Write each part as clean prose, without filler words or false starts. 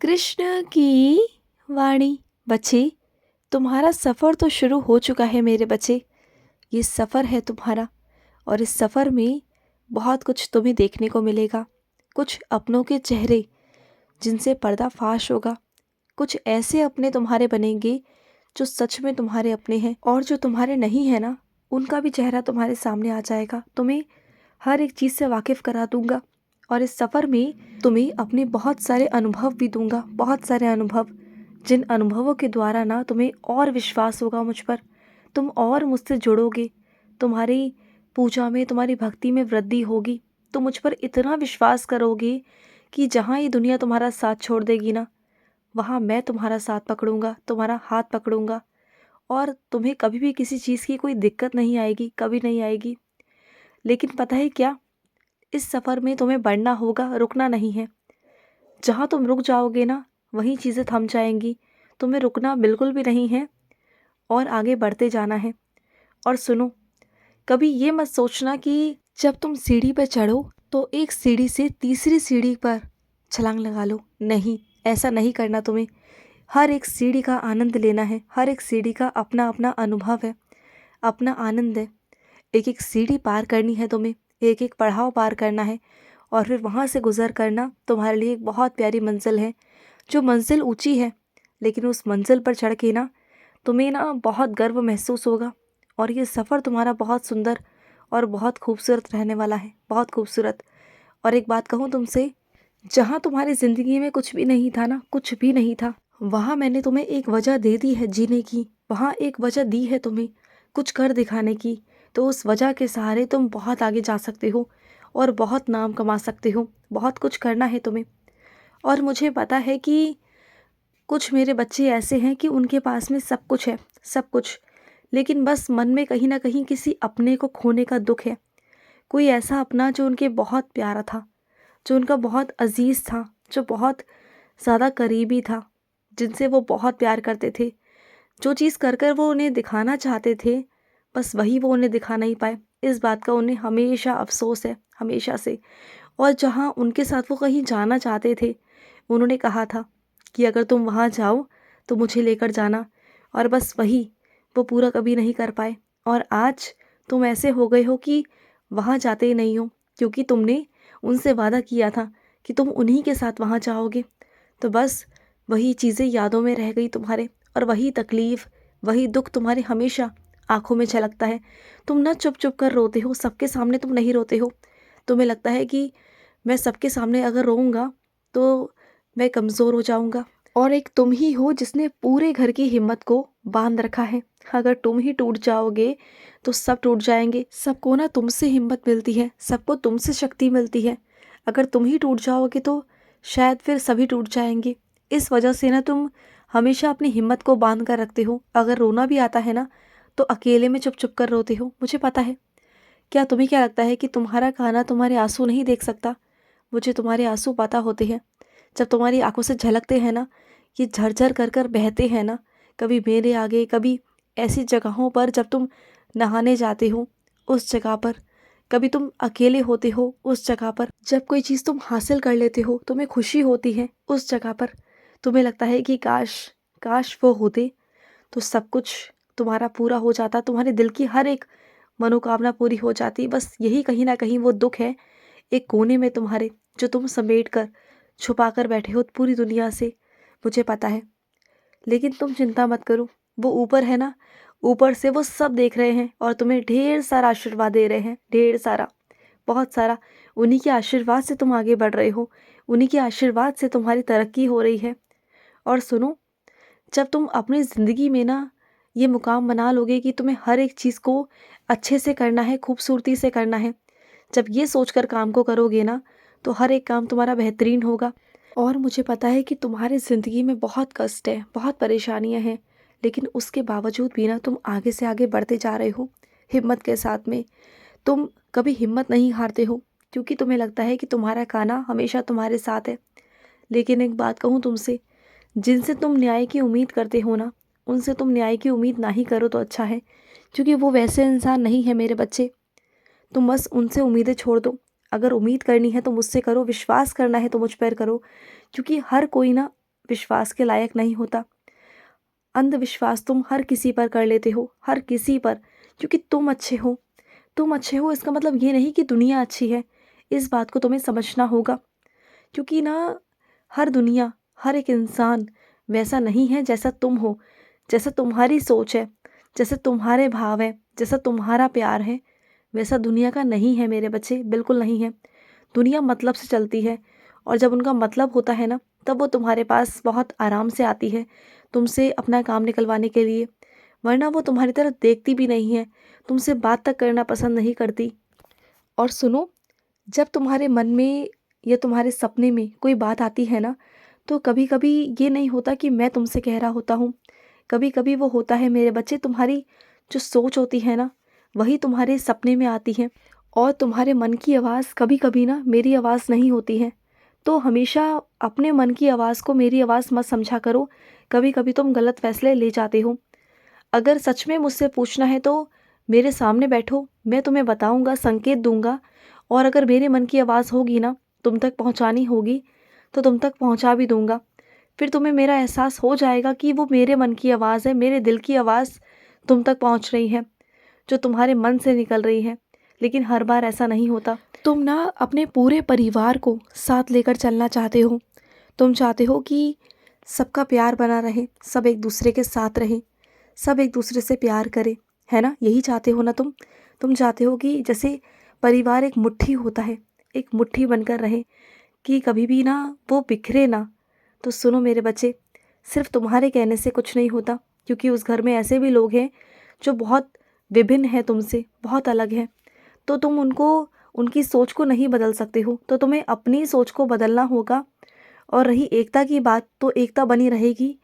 कृष्ण की वाणी। बच्चे, तुम्हारा सफ़र तो शुरू हो चुका है मेरे बच्चे। ये सफ़र है तुम्हारा, और इस सफ़र में बहुत कुछ तुम्हें देखने को मिलेगा। कुछ अपनों के चेहरे जिनसे पर्दा फाश होगा, कुछ ऐसे अपने तुम्हारे बनेंगे जो सच में तुम्हारे अपने हैं, और जो तुम्हारे नहीं है ना, उनका भी चेहरा तुम्हारे सामने आ जाएगा। तुम्हें हर एक चीज़ से वाकिफ़ करा दूंगा, और इस सफ़र में तुम्हें अपने बहुत सारे अनुभव भी दूंगा, बहुत सारे अनुभव, जिन अनुभवों के द्वारा ना तुम्हें और विश्वास होगा मुझ पर। तुम और मुझसे जुड़ोगे, तुम्हारी पूजा में, तुम्हारी भक्ति में वृद्धि होगी। तुम मुझ पर इतना विश्वास करोगे कि जहाँ ये दुनिया तुम्हारा साथ छोड़ देगी ना, वहाँ मैं तुम्हारा साथ पकड़ूंगा, तुम्हारा हाथ पकड़ूंगा, और तुम्हें कभी भी किसी चीज़ की कोई दिक्कत नहीं आएगी, कभी नहीं आएगी। लेकिन पता है क्या, इस सफ़र में तुम्हें बढ़ना होगा, रुकना नहीं है। जहाँ तुम रुक जाओगे ना, वहीं चीज़ें थम जाएंगी। तुम्हें रुकना बिल्कुल भी नहीं है, और आगे बढ़ते जाना है। और सुनो, कभी ये मत सोचना कि जब तुम सीढ़ी पर चढ़ो तो एक सीढ़ी से तीसरी सीढ़ी पर छलांग लगा लो। नहीं, ऐसा नहीं करना तुम्हें। हर एक सीढ़ी का आनंद लेना है। हर एक सीढ़ी का अपना अपना अनुभव है, अपना आनंद है। एक एक सीढ़ी पार करनी है तुम्हें, एक एक पड़ाव पार करना है, और फिर वहाँ से गुज़र करना तुम्हारे लिए एक बहुत प्यारी मंजिल है। जो मंजिल ऊंची है, लेकिन उस मंजिल पर चढ़ के ना तुम्हें ना बहुत गर्व महसूस होगा। और ये सफ़र तुम्हारा बहुत सुंदर और बहुत खूबसूरत रहने वाला है, बहुत खूबसूरत। और एक बात कहूँ तुमसे, जहाँ तुम्हारी ज़िंदगी में कुछ भी नहीं था ना, कुछ भी नहीं था, वहाँ मैंने तुम्हें एक वजह दे दी है जीने की। वहाँ एक वजह दी है तुम्हें कुछ कर दिखाने की। तो उस वजह के सहारे तुम बहुत आगे जा सकते हो, और बहुत नाम कमा सकते हो। बहुत कुछ करना है तुम्हें। और मुझे पता है कि कुछ मेरे बच्चे ऐसे हैं कि उनके पास में सब कुछ है, सब कुछ, लेकिन बस मन में कहीं ना कहीं किसी अपने को खोने का दुख है। कोई ऐसा अपना जो उनके बहुत प्यारा था, जो उनका बहुत अजीज़ था, जो बहुत ज़्यादा करीबी था, जिनसे वो बहुत प्यार करते थे। जो चीज़ कर कर वो उन्हें दिखाना चाहते थे, बस वही वो उन्हें दिखा नहीं पाए। इस बात का उन्हें हमेशा अफ़सोस है, हमेशा से। और जहाँ उनके साथ वो कहीं जाना चाहते थे, उन्होंने कहा था कि अगर तुम वहाँ जाओ तो मुझे लेकर जाना, और बस वही वो पूरा कभी नहीं कर पाए। और आज तुम ऐसे हो गए हो कि वहाँ जाते ही नहीं हो, क्योंकि तुमने उनसे वादा किया था कि तुम उन्हीं के साथ वहाँ जाओगे। तो बस वही चीज़ें यादों में रह गई तुम्हारे, और वही तकलीफ़, वही दुख तुम्हारे हमेशा आँखों में झलकता है। तुम ना चुप चुप कर रोते हो, सबके सामने तुम नहीं रोते हो। तुम्हें लगता है कि मैं सबके सामने अगर रोऊँगा तो मैं कमज़ोर हो जाऊँगा, और एक तुम ही हो जिसने पूरे घर की हिम्मत को बांध रखा है। अगर तुम ही टूट जाओगे तो सब टूट जाएंगे। सबको ना तुमसे हिम्मत मिलती है, सबको तुमसे शक्ति मिलती है। अगर तुम ही टूट जाओगे तो शायद फिर सभी टूट जाएंगे। इस वजह से ना तुम हमेशा अपनी हिम्मत को बांध कर रखते हो। अगर रोना भी आता है ना, तो अकेले में चुप चुप कर रोते हो, मुझे पता है। क्या तुम्हें क्या लगता है कि तुम्हारा कान्हा तुम्हारे आंसू नहीं देख सकता? मुझे तुम्हारे आंसू पता होते हैं। जब तुम्हारी आंखों से झलकते हैं ना, ये झरझर कर कर बहते हैं ना, कभी मेरे आगे, कभी ऐसी जगहों पर जब तुम नहाने जाते हो उस जगह पर, कभी तुम अकेले होते हो उस जगह पर, जब कोई चीज़ तुम हासिल कर लेते हो, तुम्हें खुशी होती है उस जगह पर, तुम्हें लगता है कि काश, काश वो होते तो सब कुछ तुम्हारा पूरा हो जाता, तुम्हारे दिल की हर एक मनोकामना पूरी हो जाती। बस यही कहीं ना कहीं वो दुख है एक कोने में तुम्हारे, जो तुम समेट कर छुपा कर बैठे हो पूरी दुनिया से, मुझे पता है। लेकिन तुम चिंता मत करो, वो ऊपर है ना, ऊपर से वो सब देख रहे हैं, और तुम्हें ढेर सारा आशीर्वाद दे रहे हैं, ढेर सारा, बहुत सारा। उन्हीं के आशीर्वाद से तुम आगे बढ़ रहे हो, उन्हीं के आशीर्वाद से तुम्हारी तरक्की हो रही है। और सुनो, जब तुम अपनी ज़िंदगी में ना ये मुकाम बना लोगे कि तुम्हें हर एक चीज़ को अच्छे से करना है, खूबसूरती से करना है, जब ये सोचकर काम को करोगे ना, तो हर एक काम तुम्हारा बेहतरीन होगा। और मुझे पता है कि तुम्हारी ज़िंदगी में बहुत कष्ट है, बहुत परेशानियां हैं, लेकिन उसके बावजूद भी ना तुम आगे से आगे बढ़ते जा रहे हो हिम्मत के साथ में। तुम कभी हिम्मत नहीं हारते हो, क्योंकि तुम्हें लगता है कि तुम्हारा कान्हा हमेशा तुम्हारे साथ है। लेकिन एक बात कहूँ तुमसे, जिनसे तुम न्याय की उम्मीद करते हो ना, उनसे तुम न्याय की उम्मीद ना ही करो तो अच्छा है, क्योंकि वो वैसे इंसान नहीं है मेरे बच्चे। तुम बस उनसे उम्मीदें छोड़ दो। अगर उम्मीद करनी है तो मुझसे करो, विश्वास करना है तो मुझ पर करो, क्योंकि हर कोई ना विश्वास के लायक नहीं होता। अंधविश्वास तुम हर किसी पर कर लेते हो, हर किसी पर, क्योंकि तुम अच्छे हो। तुम अच्छे हो इसका मतलब ये नहीं कि दुनिया अच्छी है। इस बात को तुम्हें समझना होगा, क्योंकि ना हर दुनिया, हर एक इंसान वैसा नहीं है जैसा तुम हो। जैसा तुम्हारी सोच है, जैसे तुम्हारे भाव है, जैसा तुम्हारा प्यार है, वैसा दुनिया का नहीं है मेरे बच्चे, बिल्कुल नहीं है। दुनिया मतलब से चलती है, और जब उनका मतलब होता है ना, तब वो तुम्हारे पास बहुत आराम से आती है तुमसे अपना काम निकलवाने के लिए। वरना वो तुम्हारी तरफ देखती भी नहीं है, तुमसे बात तक करना पसंद नहीं करती। और सुनो, जब तुम्हारे मन में या तुम्हारे सपने में कोई बात आती है ना, तो कभी कभी ये नहीं होता कि मैं तुमसे कह रहा होता हूँ। कभी कभी वो होता है मेरे बच्चे, तुम्हारी जो सोच होती है ना, वही तुम्हारे सपने में आती है। और तुम्हारे मन की आवाज़ कभी कभी ना मेरी आवाज़ नहीं होती है। तो हमेशा अपने मन की आवाज़ को मेरी आवाज़ मत समझा करो। कभी कभी तुम गलत फैसले ले जाते हो। अगर सच में मुझसे पूछना है तो मेरे सामने बैठो, मैं तुम्हें बताऊंगा, संकेत दूंगा। और अगर मेरे मन की आवाज़ होगी ना, तुम तक पहुंचानी होगी, तो तुम तक पहुंचा भी दूंगा। फिर तुम्हें मेरा एहसास हो जाएगा कि वो मेरे मन की आवाज़ है, मेरे दिल की आवाज़ तुम तक पहुंच रही है, जो तुम्हारे मन से निकल रही है। लेकिन हर बार ऐसा नहीं होता। तुम ना अपने पूरे परिवार को साथ लेकर चलना चाहते हो। तुम चाहते हो कि सबका प्यार बना रहे, सब एक दूसरे के साथ रहें, सब एक दूसरे से प्यार करें, है ना? यही चाहते हो ना तुम? तुम चाहते हो कि जैसे परिवार एक मुट्ठी होता है, एक मुट्ठी बनकर रहे, कि कभी भी ना वो बिखरे ना। तो सुनो मेरे बच्चे, सिर्फ तुम्हारे कहने से कुछ नहीं होता, क्योंकि उस घर में ऐसे भी लोग हैं जो बहुत विभिन्न हैं तुमसे, बहुत अलग हैं। तो तुम उनको, उनकी सोच को नहीं बदल सकते हो, तो तुम्हें अपनी सोच को बदलना होगा। और रही एकता की बात, तो एकता बनी रहेगी।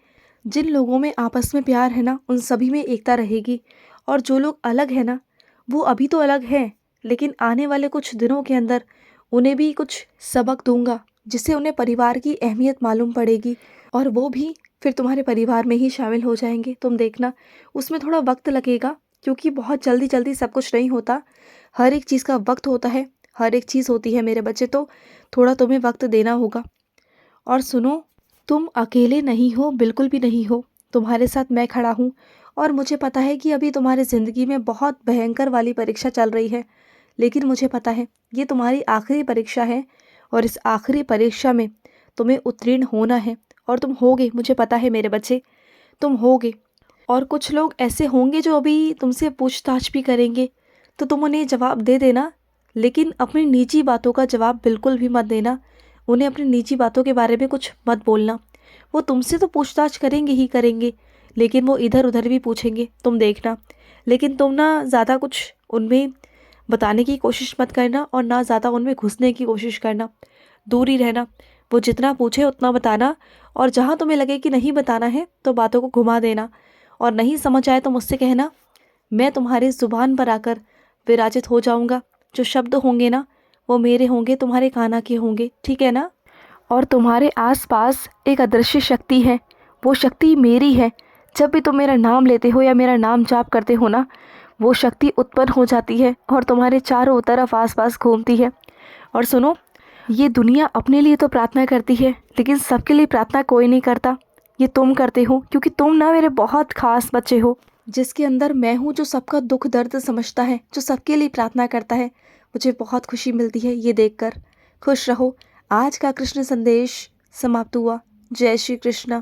जिन लोगों में आपस में प्यार है ना, उन सभी में एकता रहेगी। और जो लोग अलग हैं ना, वो अभी तो अलग हैं, लेकिन आने वाले कुछ दिनों के अंदर उन्हें भी कुछ सबक दूंगा, जिससे उन्हें परिवार की अहमियत मालूम पड़ेगी। और वो भी फिर तुम्हारे परिवार में ही शामिल हो जाएंगे। तुम देखना, उसमें थोड़ा वक्त लगेगा, क्योंकि बहुत जल्दी जल्दी सब कुछ नहीं होता। हर एक चीज़ का वक्त होता है, हर एक चीज़ होती है मेरे बच्चे। तो थोड़ा तुम्हें वक्त देना होगा। और सुनो, तुम अकेले नहीं हो, बिल्कुल भी नहीं हो। तुम्हारे साथ मैं खड़ा हूँ। और मुझे पता है कि अभी तुम्हारी ज़िंदगी में बहुत भयंकर वाली परीक्षा चल रही है, लेकिन मुझे पता है ये तुम्हारी आखिरी परीक्षा है, और इस आखिरी परीक्षा में तुम्हें उत्तीर्ण होना है। और तुम होगे, मुझे पता है मेरे बच्चे, तुम होगे। और कुछ लोग ऐसे होंगे जो अभी तुमसे पूछताछ भी करेंगे, तो तुम उन्हें जवाब दे देना, लेकिन अपनी निजी बातों का जवाब बिल्कुल भी मत देना। उन्हें अपनी निजी बातों के बारे में कुछ मत बोलना। वो तुमसे तो पूछताछ करेंगे ही करेंगे, लेकिन वो इधर उधर भी पूछेंगे, तुम देखना। लेकिन तुम ना ज़्यादा कुछ उनमें बताने की कोशिश मत करना, और ना ज़्यादा उनमें घुसने की कोशिश करना, दूर ही रहना। वो जितना पूछे उतना बताना, और जहाँ तुम्हें लगे कि नहीं बताना है तो बातों को घुमा देना। और नहीं समझ आए तो मुझसे कहना, मैं तुम्हारी ज़ुबान पर आकर विराजित हो जाऊंगा। जो शब्द होंगे ना, वो मेरे होंगे, तुम्हारे कान्हा के होंगे, ठीक है ना? और तुम्हारे आसपास एक अदृश्य शक्ति है, वो शक्ति मेरी है। जब भी तुम मेरा नाम लेते हो या मेरा नाम जाप करते हो ना, वो शक्ति उत्पन्न हो जाती है और तुम्हारे चारों तरफ आसपास घूमती है। और सुनो, ये दुनिया अपने लिए तो प्रार्थना करती है, लेकिन सबके लिए प्रार्थना कोई नहीं करता। ये तुम करते हो, क्योंकि तुम ना मेरे बहुत खास बच्चे हो, जिसके अंदर मैं हूँ, जो सबका दुख दर्द समझता है, जो सबके लिए प्रार्थना करता है। मुझे बहुत खुशी मिलती है ये देखकर। खुश रहो। आज का कृष्ण संदेश समाप्त हुआ। जय श्री कृष्ण।